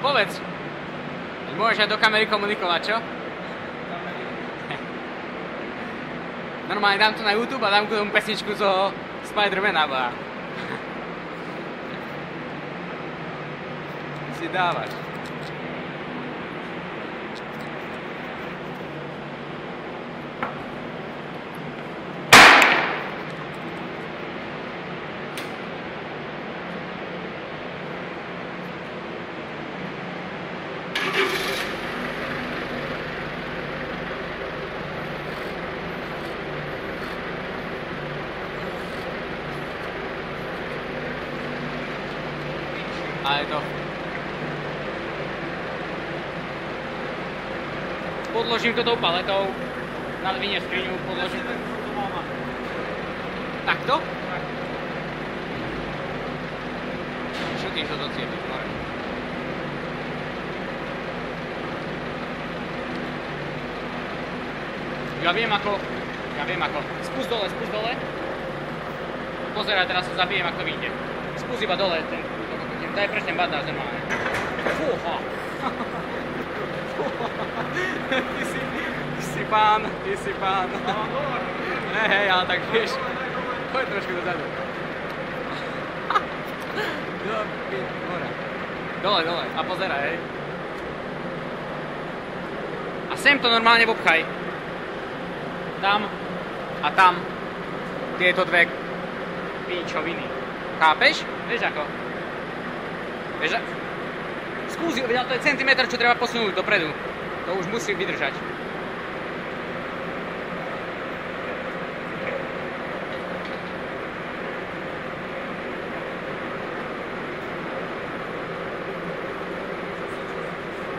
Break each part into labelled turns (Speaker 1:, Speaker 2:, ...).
Speaker 1: povedz. Môžeš aj do kamery komunikovať, čo? Normálne dám to na YouTube a dám k tomu pesničku zo Spider-Mana, boha. Si dávaš. A je to. Podložím to tou paletou, nadvinie skriňu, podložím to. Takto? Čo tým to dociepiť, more? Ja viem ako. Spust dole. Pozeraj, teraz sa zabijem, ako to vyjde. Spust iba dole, daj prsten bad na zem máme. Fúha. Ty si pán. Hej, ale tak vieš. Poď trošku dozadu. Dole. A pozeraj, hej. A sem to normálne obchaj. Tam a tam. Tieto dve píčoviny. Chápeš? Vieš ako? Skúsi, to je centimetr, čo treba posunúť dopredu. To už musí vydržať.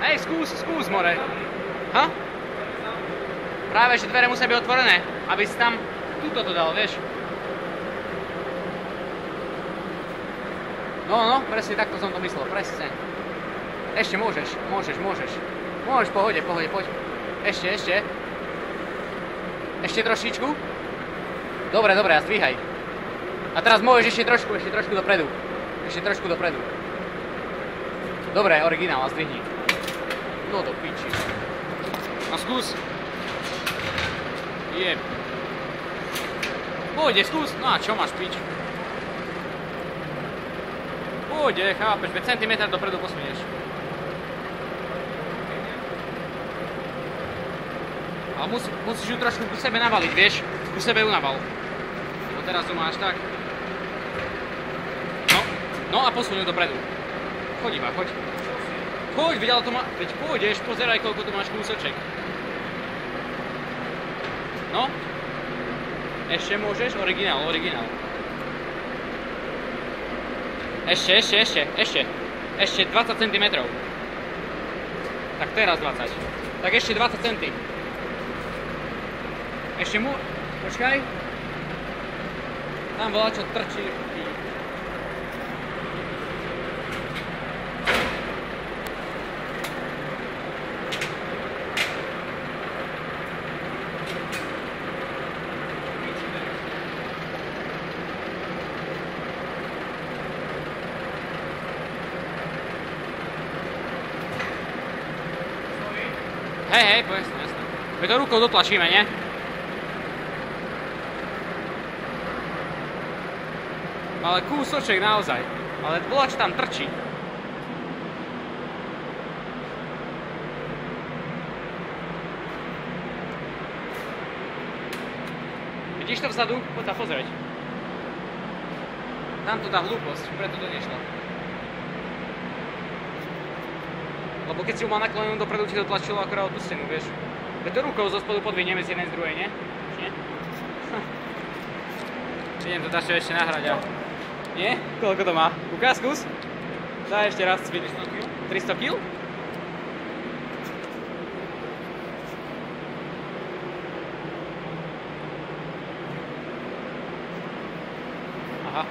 Speaker 1: Hej, skús, more. Ha? Práve, že dvere musia byť otvorené, aby si tam túto to dal, vieš. No, presne takto som to myslel, presne. Ešte môžeš. Môžeš, pohode, poď. Ešte. Ešte trošičku. Dobre, a zdvíhaj. A teraz môžeš ešte trošku dopredu. Dobre, originál, a zdvihni. No do piči. A skús. Jeb. Pôjde, skús. No a čo máš, pič? Pôjde, chápeš, 5 cm dopredu posunieš. Ale musíš ju trošku ku sebe navaliť, vieš? Ku sebe ju naval. No teraz ju máš tak. No a posuň ju dopredu. Choď iba, choď. Choď, videl to má... Veď pôjdeš, pozeraj, koľko tu máš kúsoček. No. Ešte môžeš, originál. Ešte 20 cm. Tak teraz 20. Tak ešte 20 cm. Ešte mu... Počkaj. Tam bola čo trčí. Hej, jasné. My to rukou dotlačíme, nie? Ale kúsoček naozaj. Ale bola, čo tam trčí. Vidíš to vzadu? Poď sa pozrieť. Tam to tá hlúposť, preto to nešlo. Lebo keď si ju mal naklonenú dopredu, ti to tlačilo akorát odpustenú, vieš. Veď to rukou zo spodu podvinieme z jednej z druhej, nie? Nie? Idem to dačo ešte nahrať, a... Nie? Koľko to má? Kúka, skús? Daj ešte raz cvič. 300 kg? Aha.